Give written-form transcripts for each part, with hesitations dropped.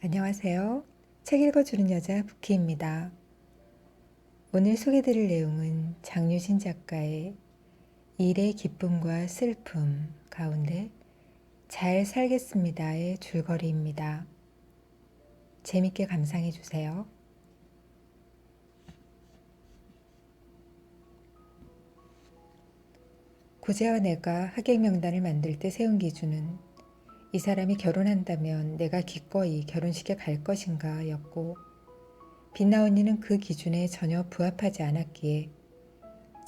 안녕하세요. 책 읽어주는 여자 부키입니다. 오늘 소개드릴 내용은 장유진 작가의 일의 기쁨과 슬픔 가운데 잘 살겠습니다의 줄거리입니다. 재밌게 감상해 주세요. 구제와 내가 하객 명단을 만들 때 세운 기준은 이 사람이 결혼한다면 내가 기꺼이 결혼식에 갈 것인가 였고, 빛나 언니는 그 기준에 전혀 부합하지 않았기에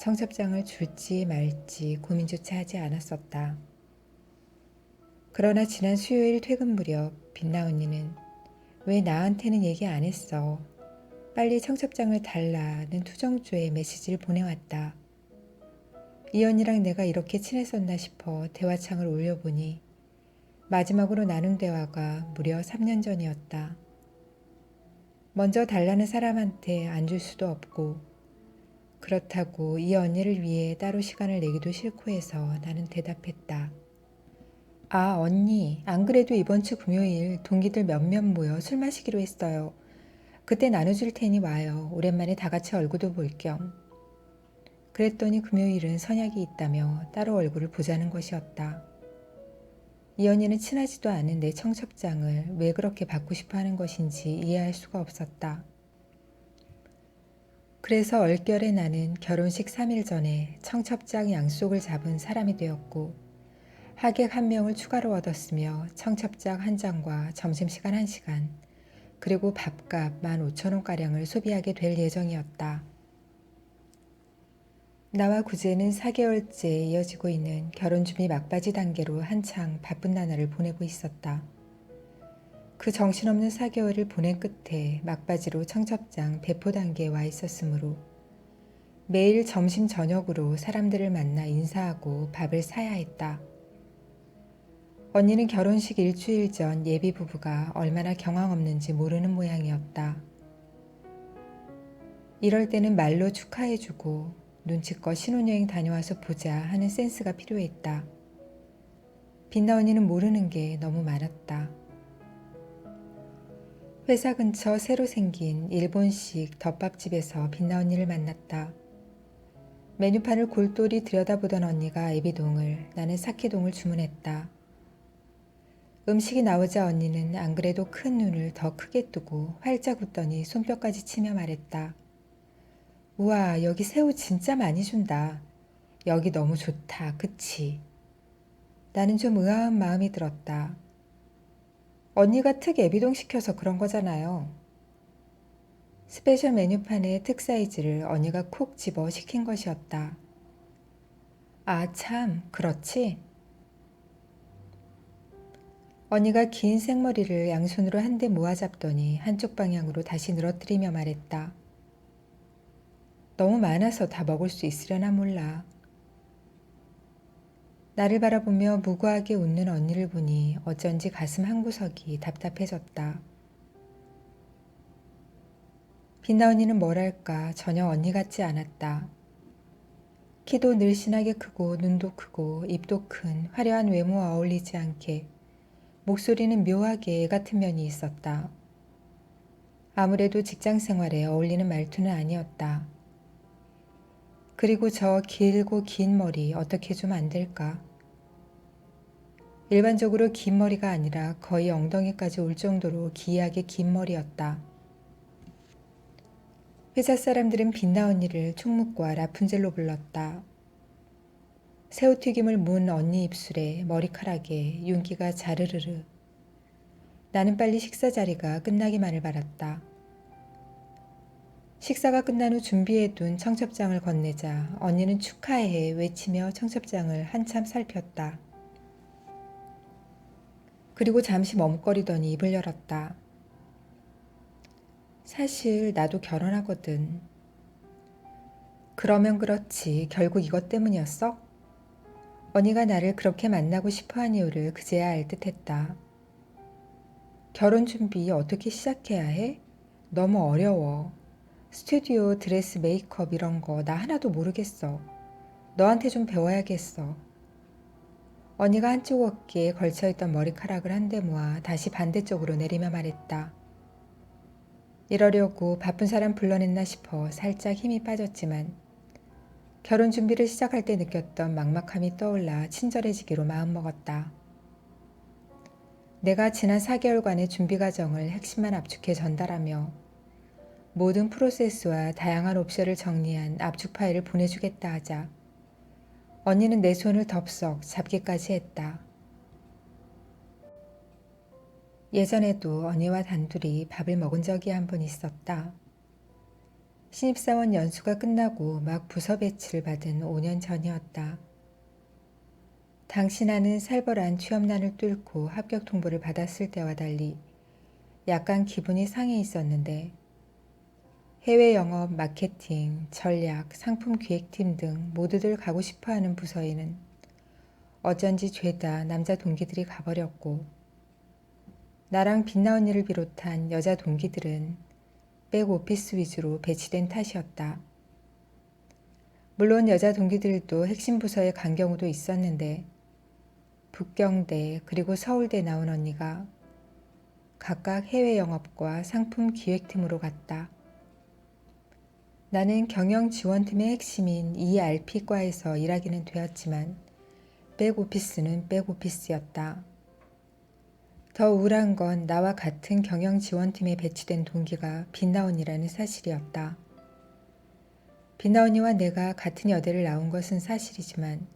청첩장을 줄지 말지 고민조차 하지 않았었다. 그러나 지난 수요일 퇴근 무렵 빛나 언니는 왜 나한테는 얘기 안 했어? 빨리 청첩장을 달라는 투정조의 메시지를 보내왔다. 이 언니랑 내가 이렇게 친했었나 싶어 대화창을 올려보니 마지막으로 나눈 대화가 무려 3년 전이었다. 먼저 달라는 사람한테 안 줄 수도 없고, 그렇다고 이 언니를 위해 따로 시간을 내기도 싫고 해서 나는 대답했다. 아, 언니, 안 그래도 이번 주 금요일 동기들 몇몇 모여 술 마시기로 했어요. 그때 나눠줄 테니 와요. 오랜만에 다 같이 얼굴도 볼 겸. 그랬더니 금요일은 선약이 있다며 따로 얼굴을 보자는 것이었다. 이 언니는 친하지도 않은 내 청첩장을 왜 그렇게 받고 싶어 하는 것인지 이해할 수가 없었다. 그래서 얼결에 나는 결혼식 3일 전에 청첩장 양속을 잡은 사람이 되었고, 하객 1명을 추가로 얻었으며 청첩장 1장과 점심시간 1시간, 그리고 밥값 15,000원가량을 소비하게 될 예정이었다. 나와 구제는 4개월째 이어지고 있는 결혼준비 막바지 단계로 한창 바쁜 나날을 보내고 있었다. 그 정신없는 4개월을 보낸 끝에 막바지로 청첩장 배포 단계에 와 있었으므로 매일 점심 저녁으로 사람들을 만나 인사하고 밥을 사야 했다. 언니는 결혼식 일주일 전 예비 부부가 얼마나 경황 없는지 모르는 모양이었다. 이럴 때는 말로 축하해주고 눈치껏 신혼여행 다녀와서 보자 하는 센스가 필요했다. 빛나 언니는 모르는 게 너무 많았다. 회사 근처 새로 생긴 일본식 덮밥집에서 빛나 언니를 만났다. 메뉴판을 골똘히 들여다보던 언니가 에비동을, 나는 사케동을 주문했다. 음식이 나오자 언니는 안 그래도 큰 눈을 더 크게 뜨고 활짝 웃더니 손뼉까지 치며 말했다. 우와, 여기 새우 진짜 많이 준다. 여기 너무 좋다, 그치? 나는 좀 의아한 마음이 들었다. 언니가 특 애비동 시켜서 그런 거잖아요. 스페셜 메뉴판의 특 사이즈를 언니가 콕 집어 시킨 것이었다. 아, 참, 그렇지? 언니가 긴 생머리를 양손으로 한데 모아 잡더니 한쪽 방향으로 다시 늘어뜨리며 말했다. 너무 많아서 다 먹을 수 있으려나 몰라. 나를 바라보며 무고하게 웃는 언니를 보니 어쩐지 가슴 한구석이 답답해졌다. 빛나 언니는 뭐랄까 전혀 언니 같지 않았다. 키도 늘씬하게 크고 눈도 크고 입도 큰 화려한 외모와 어울리지 않게 목소리는 묘하게 애 같은 면이 있었다. 아무래도 직장 생활에 어울리는 말투는 아니었다. 그리고 저 길고 긴 머리 어떻게 좀 안 될까? 일반적으로 긴 머리가 아니라 거의 엉덩이까지 올 정도로 기이하게 긴 머리였다. 회사 사람들은 빛나 언니를 총무과 라푼젤로 불렀다. 새우튀김을 문 언니 입술에 머리카락에 윤기가 자르르르. 나는 빨리 식사 자리가 끝나기만을 바랐다. 식사가 끝난 후 준비해둔 청첩장을 건네자 언니는 축하해 외치며 청첩장을 한참 살폈다. 그리고 잠시 머뭇거리더니 입을 열었다. 사실 나도 결혼하거든. 그러면 그렇지 결국 이것 때문이었어? 언니가 나를 그렇게 만나고 싶어한 이유를 그제야 알 듯했다. 결혼 준비 어떻게 시작해야 해? 너무 어려워. 스튜디오, 드레스, 메이크업 이런 거 나 하나도 모르겠어. 너한테 좀 배워야겠어. 언니가 한쪽 어깨에 걸쳐있던 머리카락을 한데 모아 다시 반대쪽으로 내리며 말했다. 이러려고 바쁜 사람 불러냈나 싶어 살짝 힘이 빠졌지만 결혼 준비를 시작할 때 느꼈던 막막함이 떠올라 친절해지기로 마음먹었다. 내가 지난 4개월간의 준비 과정을 핵심만 압축해 전달하며 모든 프로세스와 다양한 옵션을 정리한 압축 파일을 보내주겠다 하자 언니는 내 손을 덥석 잡기까지 했다. 예전에도 언니와 단둘이 밥을 먹은 적이 한 번 있었다. 신입사원 연수가 끝나고 막 부서 배치를 받은 5년 전이었다. 당시 나는 살벌한 취업난을 뚫고 합격 통보를 받았을 때와 달리 약간 기분이 상해 있었는데 해외 영업, 마케팅, 전략, 상품 기획팀 등 모두들 가고 싶어하는 부서에는 어쩐지 죄다 남자 동기들이 가버렸고 나랑 빛나 언니를 비롯한 여자 동기들은 백오피스 위주로 배치된 탓이었다. 물론 여자 동기들도 핵심 부서에 간 경우도 있었는데 북경대 그리고 서울대 나온 언니가 각각 해외 영업과 상품 기획팀으로 갔다. 나는 경영지원팀의 핵심인 ERP과에서 일하기는 되었지만 백오피스는 백오피스였다. 더 우울한 건 나와 같은 경영지원팀에 배치된 동기가 빛나 언니라는 사실이었다. 빛나 언니와 내가 같은 여대를 나온 것은 사실이지만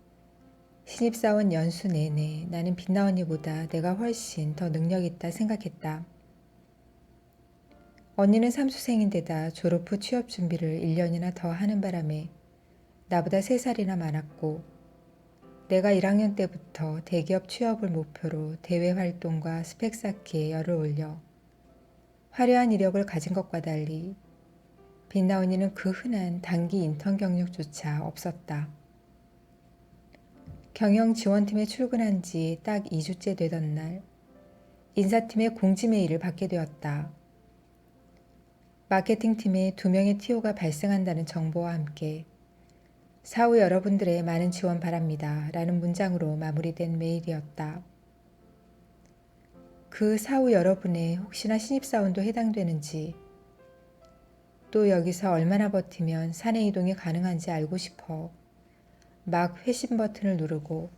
신입사원 연수 내내 나는 빛나 언니보다 내가 훨씬 더 능력 있다 생각했다. 언니는 삼수생인데다 졸업 후 취업 준비를 1년이나 더 하는 바람에 나보다 3살이나 많았고 내가 1학년 때부터 대기업 취업을 목표로 대외 활동과 스펙 쌓기에 열을 올려 화려한 이력을 가진 것과 달리 빛나 언니는 그 흔한 단기 인턴 경력조차 없었다. 경영지원팀에 출근한 지 딱 2주째 되던 날 인사팀의 공지 메일을 받게 되었다. 마케팅팀에 2명의 TO가 발생한다는 정보와 함께 사후 여러분들의 많은 지원 바랍니다. 라는 문장으로 마무리된 메일이었다. 그 사후 여러분에 혹시나 신입사원도 해당되는지 또 여기서 얼마나 버티면 사내 이동이 가능한지 알고 싶어 막 회신 버튼을 누르고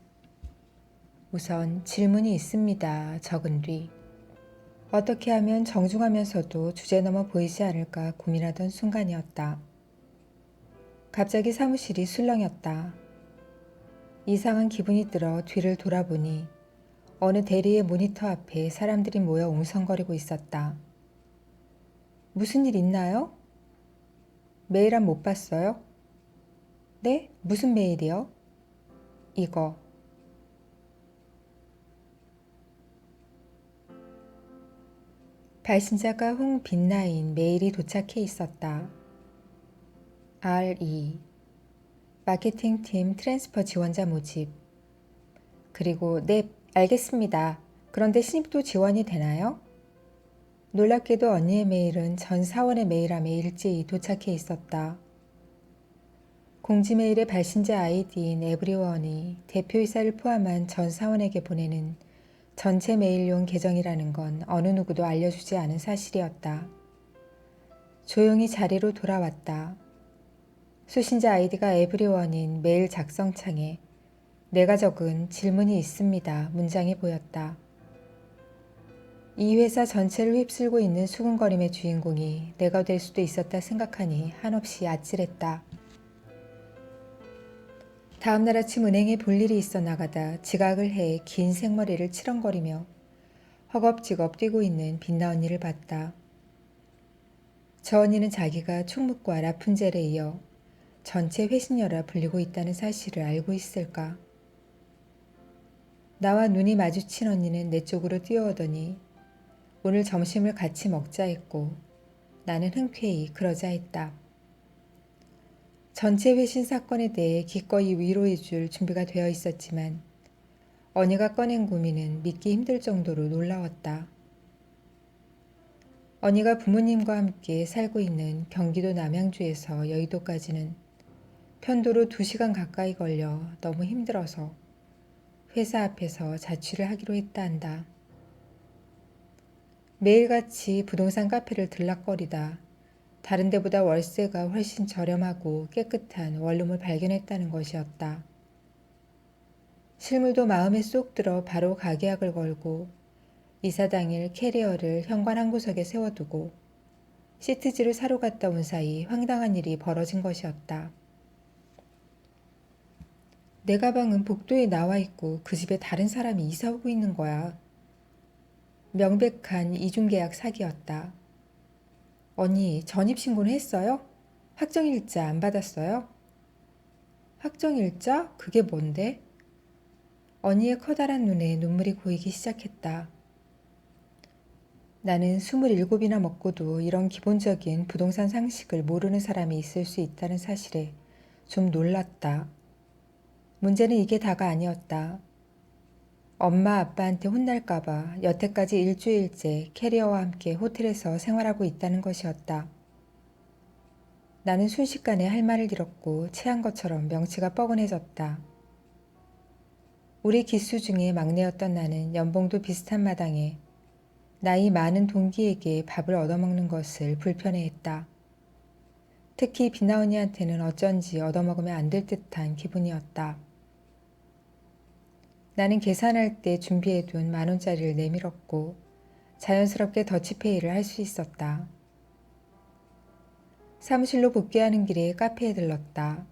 우선 질문이 있습니다. 적은 뒤 어떻게 하면 정중하면서도 주제넘어 보이지 않을까 고민하던 순간이었다. 갑자기 사무실이 술렁였다. 이상한 기분이 들어 뒤를 돌아보니 어느 대리의 모니터 앞에 사람들이 모여 웅성거리고 있었다. 무슨 일 있나요? 메일 못 봤어요? 네? 무슨 메일이요? 이거. 발신자가 홍빛나인 메일이 도착해 있었다. RE 마케팅팀 트랜스퍼 지원자 모집. 그리고 네, 알겠습니다. 그런데 신입도 지원이 되나요? 놀랍게도 언니의 메일은 전 사원의 메일함에 일제히 도착해 있었다. 공지 메일의 발신자 아이디인 에브리원이 대표이사를 포함한 전 사원에게 보내는 전체 메일용 계정이라는 건 어느 누구도 알려주지 않은 사실이었다. 조용히 자리로 돌아왔다. 수신자 아이디가 에브리원인 메일 작성창에 내가 적은 질문이 있습니다. 문장이 보였다. 이 회사 전체를 휩쓸고 있는 수근거림의 주인공이 내가 될 수도 있었다 생각하니 한없이 아찔했다. 다음날 아침 은행에 볼 일이 있어 나가다 지각을 해 긴 생머리를 치렁거리며 허겁지겁 뛰고 있는 빛나 언니를 봤다. 저 언니는 자기가 충무과 라푼젤에 이어 전체 회신녀라 불리고 있다는 사실을 알고 있을까? 나와 눈이 마주친 언니는 내 쪽으로 뛰어오더니 오늘 점심을 같이 먹자 했고 나는 흔쾌히 그러자 했다. 전체 회신 사건에 대해 기꺼이 위로해 줄 준비가 되어 있었지만 언니가 꺼낸 고민은 믿기 힘들 정도로 놀라웠다. 언니가 부모님과 함께 살고 있는 경기도 남양주에서 여의도까지는 편도로 2시간 가까이 걸려 너무 힘들어서 회사 앞에서 자취를 하기로 했다 한다. 매일같이 부동산 카페를 들락거리다 다른 데보다 월세가 훨씬 저렴하고 깨끗한 원룸을 발견했다는 것이었다. 실물도 마음에 쏙 들어 바로 가계약을 걸고 이사 당일 캐리어를 현관 한 구석에 세워두고 시트지를 사러 갔다 온 사이 황당한 일이 벌어진 것이었다. 내 가방은 복도에 나와 있고 그 집에 다른 사람이 이사 오고 있는 거야. 명백한 이중계약 사기였다. 언니, 전입신고는 했어요? 확정일자 안 받았어요? 확정일자? 그게 뭔데? 언니의 커다란 눈에 눈물이 고이기 시작했다. 나는 27이나 먹고도 이런 기본적인 부동산 상식을 모르는 사람이 있을 수 있다는 사실에 좀 놀랐다. 문제는 이게 다가 아니었다. 엄마 아빠한테 혼날까봐 여태까지 일주일째 캐리어와 함께 호텔에서 생활하고 있다는 것이었다. 나는 순식간에 할 말을 잃었고 체한 것처럼 명치가 뻐근해졌다. 우리 기수 중에 막내였던 나는 연봉도 비슷한 마당에 나이 많은 동기에게 밥을 얻어먹는 것을 불편해했다. 특히 빛나 언니한테는 어쩐지 얻어먹으면 안 될 듯한 기분이었다. 나는 계산할 때 준비해둔 10,000원짜리를 내밀었고 자연스럽게 더치페이를 할 수 있었다. 사무실로 복귀하는 길에 카페에 들렀다.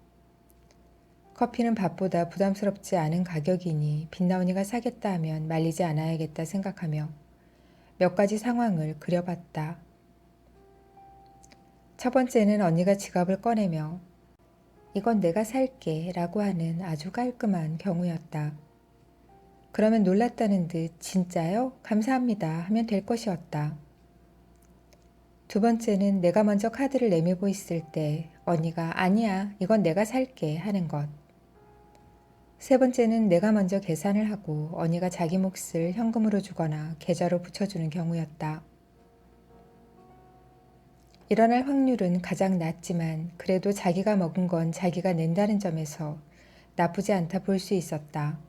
커피는 밥보다 부담스럽지 않은 가격이니 빛나언니가 사겠다 하면 말리지 않아야겠다 생각하며 몇 가지 상황을 그려봤다. 첫 번째는 언니가 지갑을 꺼내며 이건 내가 살게 라고 하는 아주 깔끔한 경우였다. 그러면 놀랐다는 듯 진짜요? 감사합니다 하면 될 것이었다. 두 번째는 내가 먼저 카드를 내밀고 있을 때 언니가 아니야 이건 내가 살게 하는 것. 세 번째는 내가 먼저 계산을 하고 언니가 자기 몫을 현금으로 주거나 계좌로 붙여주는 경우였다. 일어날 확률은 가장 낮지만 그래도 자기가 먹은 건 자기가 낸다는 점에서 나쁘지 않다 볼 수 있었다.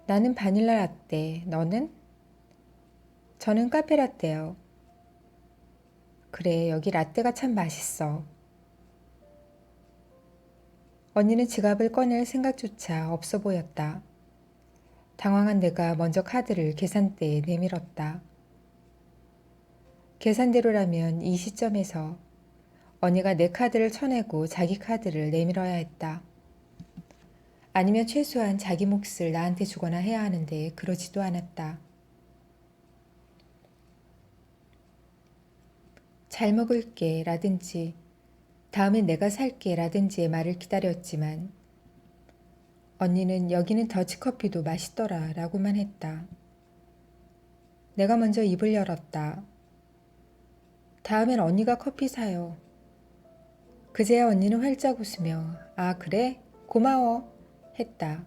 나는 바닐라 라떼, 너는? 저는 카페 라떼요. 그래, 여기 라떼가 참 맛있어. 언니는 지갑을 꺼낼 생각조차 없어 보였다. 당황한 내가 먼저 카드를 계산대에 내밀었다. 계산대로라면 이 시점에서 언니가 내 카드를 쳐내고 자기 카드를 내밀어야 했다. 아니면 최소한 자기 몫을 나한테 주거나 해야 하는데 그러지도 않았다. 잘 먹을게 라든지 다음엔 내가 살게 라든지의 말을 기다렸지만 언니는 여기는 더치커피도 맛있더라 라고만 했다. 내가 먼저 입을 열었다. 다음엔 언니가 커피 사요. 그제야 언니는 활짝 웃으며 아 그래? 고마워 했다.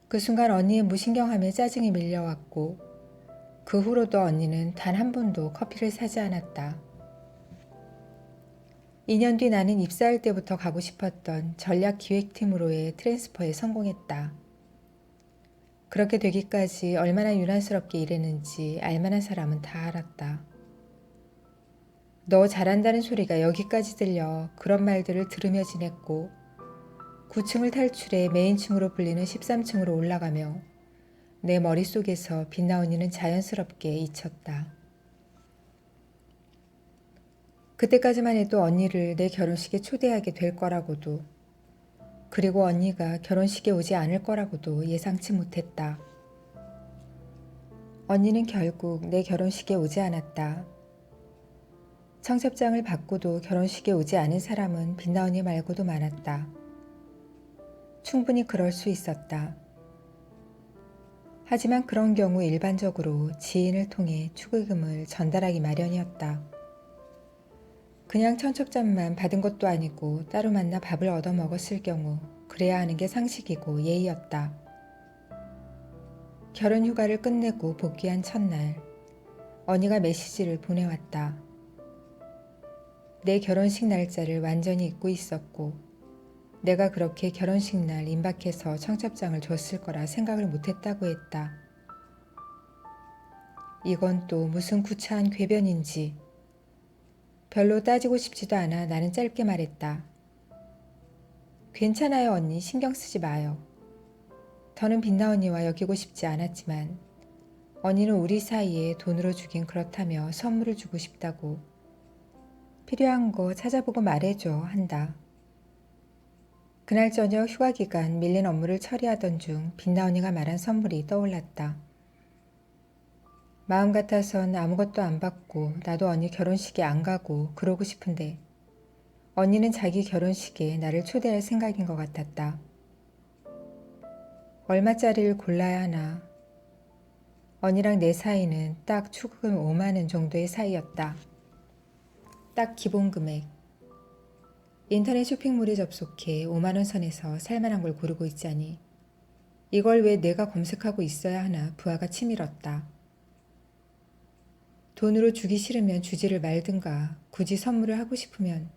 그 순간 언니의 무신경함에 짜증이 밀려왔고 그 후로도 언니는 단 한 번도 커피를 사지 않았다. 2년 뒤 나는 입사할 때부터 가고 싶었던 전략기획팀으로의 트랜스퍼에 성공했다. 그렇게 되기까지 얼마나 유난스럽게 일했는지 알만한 사람은 다 알았다. 너 잘한다는 소리가 여기까지 들려 그런 말들을 들으며 지냈고 9층을 탈출해 메인층으로 불리는 13층으로 올라가며 내 머릿속에서 빛나 언니는 자연스럽게 잊혔다. 그때까지만 해도 언니를 내 결혼식에 초대하게 될 거라고도 그리고 언니가 결혼식에 오지 않을 거라고도 예상치 못했다. 언니는 결국 내 결혼식에 오지 않았다. 청첩장을 받고도 결혼식에 오지 않은 사람은 빛나 언니 말고도 많았다. 충분히 그럴 수 있었다. 하지만 그런 경우 일반적으로 지인을 통해 축의금을 전달하기 마련이었다. 그냥 청첩장만 받은 것도 아니고 따로 만나 밥을 얻어 먹었을 경우 그래야 하는 게 상식이고 예의였다. 결혼 휴가를 끝내고 복귀한 첫날 언니가 메시지를 보내왔다. 내 결혼식 날짜를 완전히 잊고 있었고 내가 그렇게 결혼식 날 임박해서 청첩장을 줬을 거라 생각을 못했다고 했다. 이건 또 무슨 구차한 궤변인지. 별로 따지고 싶지도 않아 나는 짧게 말했다. 괜찮아요 언니, 신경 쓰지 마요. 더는 빛나 언니와 엮이고 싶지 않았지만 언니는 우리 사이에 돈으로 주긴 그렇다며 선물을 주고 싶다고. 필요한 거 찾아보고 말해줘 한다. 그날 저녁 휴가 기간 밀린 업무를 처리하던 중 빛나 언니가 말한 선물이 떠올랐다. 마음 같아선 아무것도 안 받고 나도 언니 결혼식에 안 가고 그러고 싶은데 언니는 자기 결혼식에 나를 초대할 생각인 것 같았다. 얼마짜리를 골라야 하나. 언니랑 내 사이는 딱 축의금 5만 원 정도의 사이였다. 딱 기본 금액. 인터넷 쇼핑몰에 접속해 5만 원 선에서 살만한 걸 고르고 있자니 이걸 왜 내가 검색하고 있어야 하나 부하가 치밀었다. 돈으로 주기 싫으면 주지를 말든가 굳이 선물을 하고 싶으면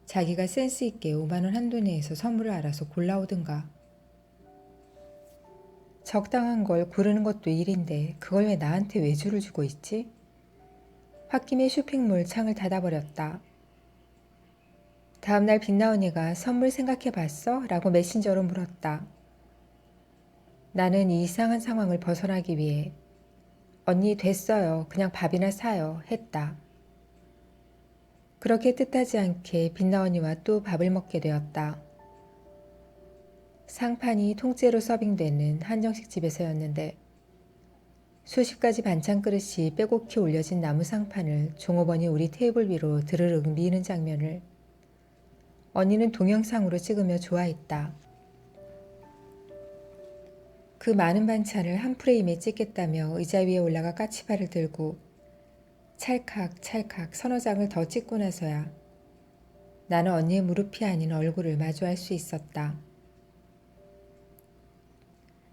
자기가 센스 있게 5만 원 한도 내에서 선물을 알아서 골라오든가. 적당한 걸 고르는 것도 일인데 그걸 왜 나한테 외주를 주고 있지? 홧김에 쇼핑몰 창을 닫아버렸다. 다음날 빛나 언니가 선물 생각해봤어? 라고 메신저로 물었다. 나는 이 이상한 상황을 벗어나기 위해 언니 됐어요. 그냥 밥이나 사요. 했다. 그렇게 뜻하지 않게 빛나 언니와 또 밥을 먹게 되었다. 상판이 통째로 서빙되는 한정식 집에서였는데 수십 가지 반찬 그릇이 빼곡히 올려진 나무 상판을 종업원이 우리 테이블 위로 드르륵 미는 장면을 언니는 동영상으로 찍으며 좋아했다. 그 많은 반찬을 한 프레임에 찍겠다며 의자 위에 올라가 까치발을 들고 찰칵찰칵 서너 장을 더 찍고 나서야 나는 언니의 무릎이 아닌 얼굴을 마주할 수 있었다.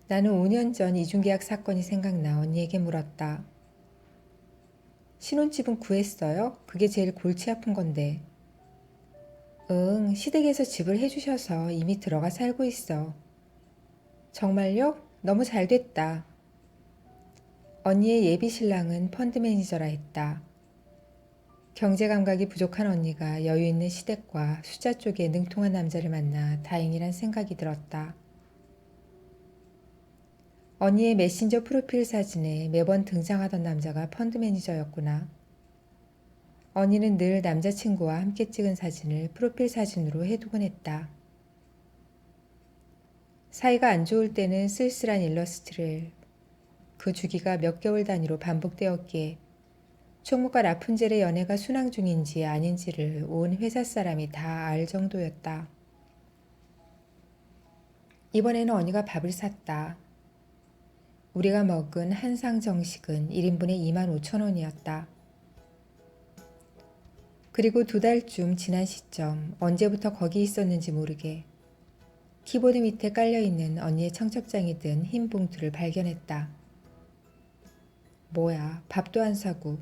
나는 5년 전 이중계약 사건이 생각나 언니에게 물었다. 신혼집은 구했어요? 그게 제일 골치 아픈 건데. 응, 시댁에서 집을 해주셔서 이미 들어가 살고 있어. 정말요? 너무 잘 됐다. 언니의 예비 신랑은 펀드 매니저라 했다. 경제 감각이 부족한 언니가 여유 있는 시댁과 숫자 쪽에 능통한 남자를 만나 다행이란 생각이 들었다. 언니의 메신저 프로필 사진에 매번 등장하던 남자가 펀드 매니저였구나. 언니는 늘 남자친구와 함께 찍은 사진을 프로필 사진으로 해두곤 했다. 사이가 안 좋을 때는 쓸쓸한 일러스트를 그 주기가 몇 개월 단위로 반복되었기에 총무과 라푼젤의 연애가 순항 중인지 아닌지를 온 회사 사람이 다 알 정도였다. 이번에는 언니가 밥을 샀다. 우리가 먹은 한상 정식은 1인분에 2만 5천 원이었다. 그리고 2달쯤 지난 시점 언제부터 거기 있었는지 모르게 키보드 밑에 깔려있는 언니의 청첩장이 든 흰 봉투를 발견했다. 뭐야, 밥도 안 사고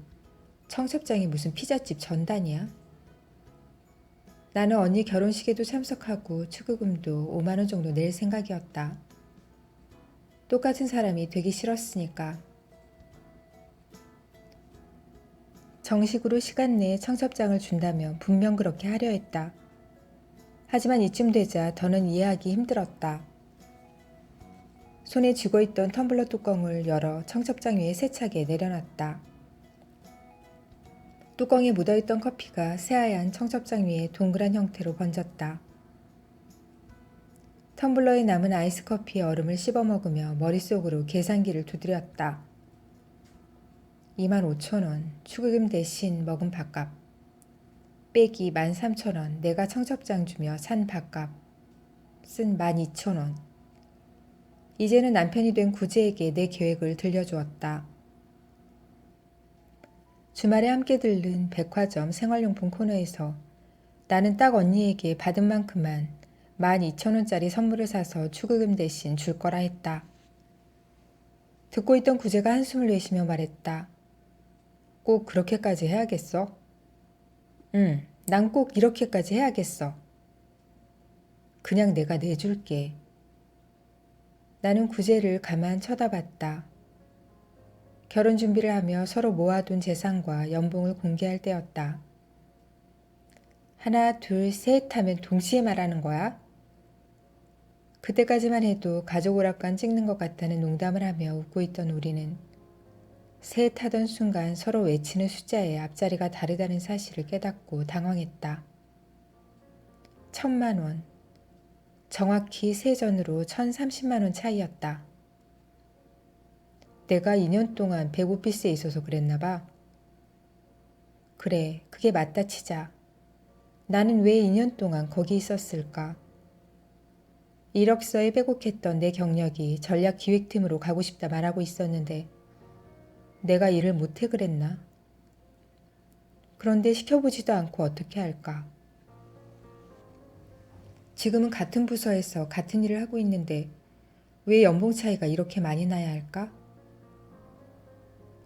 청첩장이 무슨 피자집 전단이야? 나는 언니 결혼식에도 참석하고 축의금도 5만 원 정도 낼 생각이었다. 똑같은 사람이 되기 싫었으니까. 정식으로 시간 내에 청첩장을 준다면 분명 그렇게 하려 했다. 하지만 이쯤 되자 더는 이해하기 힘들었다. 손에 쥐고 있던 텀블러 뚜껑을 열어 청첩장 위에 세차게 내려놨다. 뚜껑에 묻어있던 커피가 새하얀 청첩장 위에 동그란 형태로 번졌다. 텀블러에 남은 아이스 커피의 얼음을 씹어 먹으며 머릿속으로 계산기를 두드렸다. 2만 5천 원, 축의금 대신 먹은 밥값. 빼기 13,000원, 내가 청첩장 주며 산 밥값. 쓴 12,000원. 이제는 남편이 된 구제에게 내 계획을 들려주었다. 주말에 함께 들른 백화점 생활용품 코너에서 나는 딱 언니에게 받은 만큼만 12,000원짜리 선물을 사서 축의금 대신 줄 거라 했다. 듣고 있던 구제가 한숨을 내쉬며 말했다. 꼭 그렇게까지 해야겠어? 응, 난 꼭 이렇게까지 해야겠어. 그냥 내가 내줄게. 나는 구제를 가만 쳐다봤다. 결혼 준비를 하며 서로 모아둔 재산과 연봉을 공개할 때였다. 하나, 둘, 셋 하면 동시에 말하는 거야? 그때까지만 해도 가족 오락관 찍는 것 같다는 농담을 하며 웃고 있던 우리는 셋 하던 순간 서로 외치는 숫자의 앞자리가 다르다는 사실을 깨닫고 당황했다. 1,000만 원. 정확히 세전으로 1,030만 원 차이였다. 내가 2년 동안 백오피스에 있어서 그랬나 봐. 그래, 그게 맞다 치자. 나는 왜 2년 동안 거기 있었을까? 이력서에 빼곡했던 내 경력이 전략기획팀으로 가고 싶다 말하고 있었는데 내가 일을 못해 그랬나? 그런데 시켜보지도 않고 어떻게 할까? 지금은 같은 부서에서 같은 일을 하고 있는데 왜 연봉 차이가 이렇게 많이 나야 할까?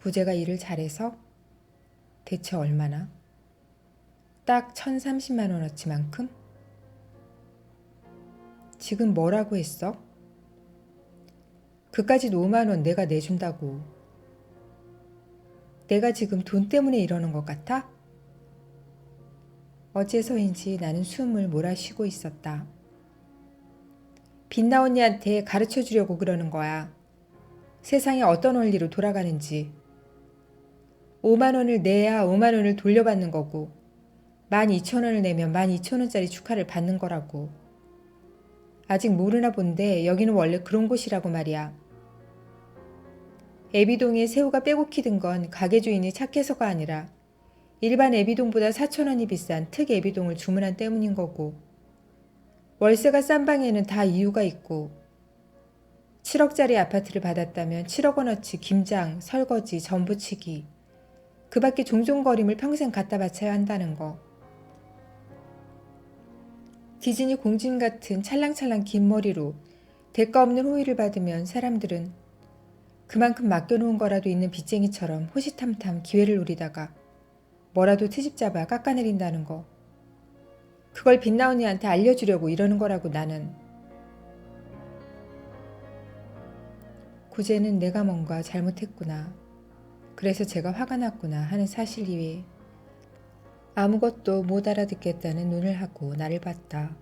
부제가 일을 잘해서? 대체 얼마나? 딱 1,030만 원어치만큼? 지금 뭐라고 했어? 그까짓 5만 원 내가 내준다고. 내가 지금 돈 때문에 이러는 것 같아? 어째서인지 나는 숨을 몰아쉬고 있었다. 빛나 언니한테 가르쳐 주려고 그러는 거야. 세상이 어떤 원리로 돌아가는지. 5만 원을 내야 5만 원을 돌려받는 거고 12,000원을 내면 12,000원짜리 축하를 받는 거라고. 아직 모르나 본데 여기는 원래 그런 곳이라고 말이야. 애비동에 새우가 빼곡히 든 건 가게 주인이 착해서가 아니라 일반 애비동보다 4,000원이 비싼 특 애비동을 주문한 때문인 거고 월세가 싼 방에는 다 이유가 있고 7억짜리 아파트를 받았다면 7억 원어치 김장, 설거지, 전부치기 그 밖에 종종 거림을 평생 갖다 바쳐야 한다는 거. 디즈니 공주님 같은 찰랑찰랑 긴 머리로 대가 없는 호의를 받으면 사람들은 그만큼 맡겨놓은 거라도 있는 빚쟁이처럼 호시탐탐 기회를 노리다가 뭐라도 트집 잡아 깎아내린다는 거. 그걸 빛나 언니한테 알려주려고 이러는 거라고 나는. 구제는 내가 뭔가 잘못했구나. 그래서 제가 화가 났구나 하는 사실 이외에 아무것도 못 알아듣겠다는 눈을 하고 나를 봤다.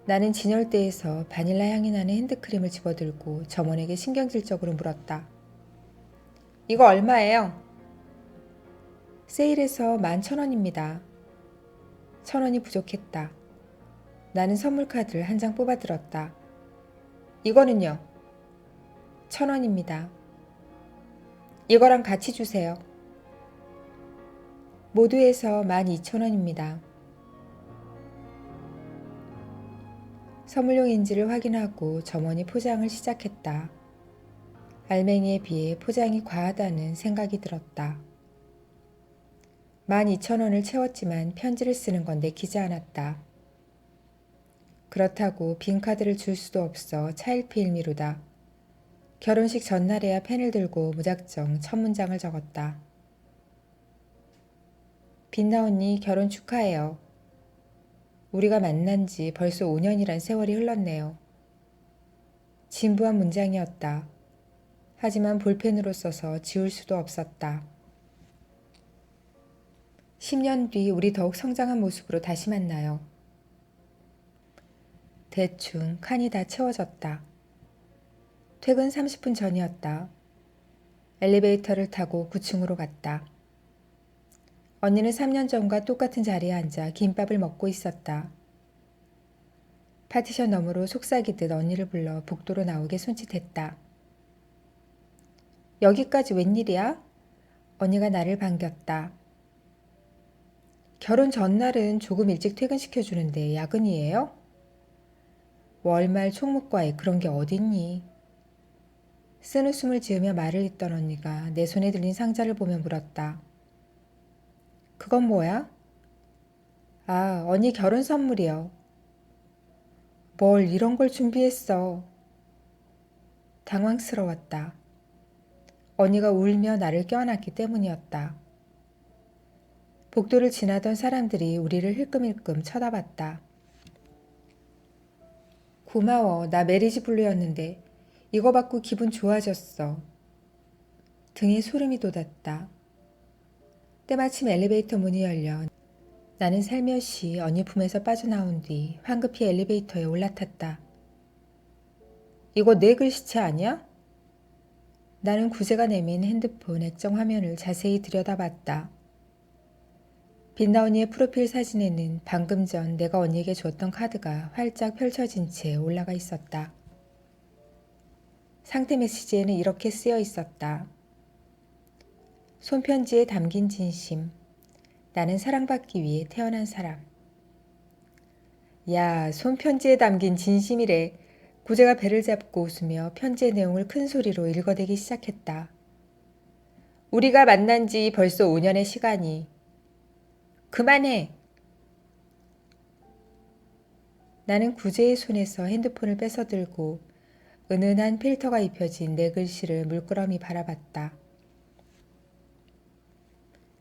나는 진열대에서 바닐라 향이 나는 핸드크림을 집어들고 점원에게 신경질적으로 물었다. 이거 얼마예요? 세일해서 11,000원입니다. 1,000원이 부족했다. 나는 선물 카드를 한 장 뽑아 들었다. 이거는요? 1,000원입니다. 이거랑 같이 주세요. 모두 해서 12,000원입니다. 선물용 인지를 확인하고 점원이 포장을 시작했다. 알맹이에 비해 포장이 과하다는 생각이 들었다. 12,000원을 채웠지만 편지를 쓰는 건 내키지 않았다. 그렇다고 빈 카드를 줄 수도 없어 차일피일미루다. 결혼식 전날에야 펜을 들고 무작정 첫 문장을 적었다. 빛나 언니 결혼 축하해요. 우리가 만난 지 벌써 5년이란 세월이 흘렀네요. 진부한 문장이었다. 하지만 볼펜으로 써서 지울 수도 없었다. 10년 뒤 우리 더욱 성장한 모습으로 다시 만나요. 대충 칸이 다 채워졌다. 퇴근 30분 전이었다. 엘리베이터를 타고 9층으로 갔다. 언니는 3년 전과 똑같은 자리에 앉아 김밥을 먹고 있었다. 파티션 너머로 속삭이듯 언니를 불러 복도로 나오게 손짓했다. 여기까지 웬일이야? 언니가 나를 반겼다. 결혼 전날은 조금 일찍 퇴근시켜주는데 야근이에요? 월말 총무과에 그런 게 어딨니? 쓴웃음을 지으며 말을 잇던 언니가 내 손에 들린 상자를 보며 물었다. 그건 뭐야? 아, 언니 결혼 선물이요. 뭘 이런 걸 준비했어. 당황스러웠다. 언니가 울며 나를 껴안았기 때문이었다. 복도를 지나던 사람들이 우리를 힐끔힐끔 쳐다봤다. 고마워. 나 메리지 블루였는데 이거 받고 기분 좋아졌어. 등에 소름이 돋았다. 때마침 엘리베이터 문이 열려 나는 살며시 언니 품에서 빠져나온 뒤 황급히 엘리베이터에 올라탔다. 이거 내 글씨체 아니야? 나는 구제가 내민 핸드폰 액정 화면을 자세히 들여다봤다. 빛나 언니의 프로필 사진에는 방금 전 내가 언니에게 줬던 카드가 활짝 펼쳐진 채 올라가 있었다. 상태 메시지에는 이렇게 쓰여 있었다. 손편지에 담긴 진심. 나는 사랑받기 위해 태어난 사람. 야, 손편지에 담긴 진심이래. 구제가 배를 잡고 웃으며 편지의 내용을 큰 소리로 읽어대기 시작했다. 우리가 만난 지 벌써 5년의 시간이. 그만해! 나는 구제의 손에서 핸드폰을 뺏어들고 은은한 필터가 입혀진 내 글씨를 물끄러미 바라봤다.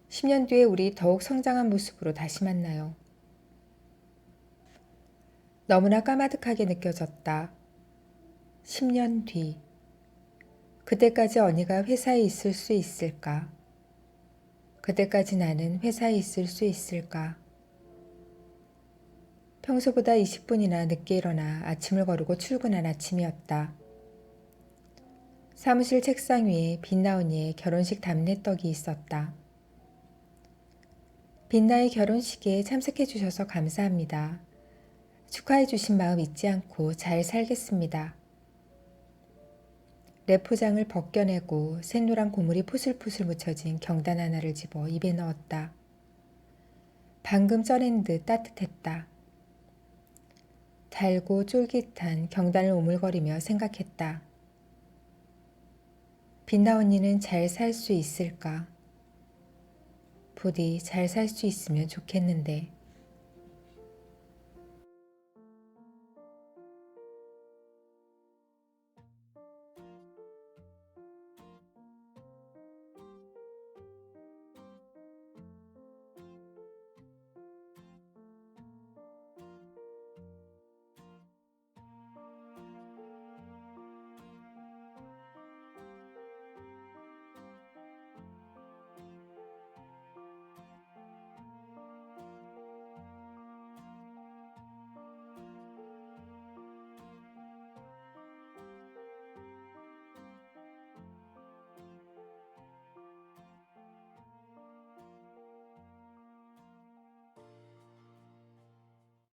10년 뒤에 우리 더욱 성장한 모습으로 다시 만나요. 너무나 까마득하게 느껴졌다. 10년 뒤. 그때까지 언니가 회사에 있을 수 있을까? 그때까지 나는 회사에 있을 수 있을까? 평소보다 20분이나 늦게 일어나 아침을 거르고 출근한 아침이었다. 사무실 책상 위에 빛나 언니의 결혼식 답례떡이 있었다. 빛나의 결혼식에 참석해 주셔서 감사합니다. 축하해 주신 마음 잊지 않고 잘 살겠습니다. 랩포장을 벗겨내고 샛노란 고물이 포슬포슬 묻혀진 경단 하나를 집어 입에 넣었다. 방금 쪄낸 듯 따뜻했다. 달고 쫄깃한 경단을 오물거리며 생각했다. 빛나 언니는 잘 살 수 있을까? 부디 잘 살 수 있으면 좋겠는데.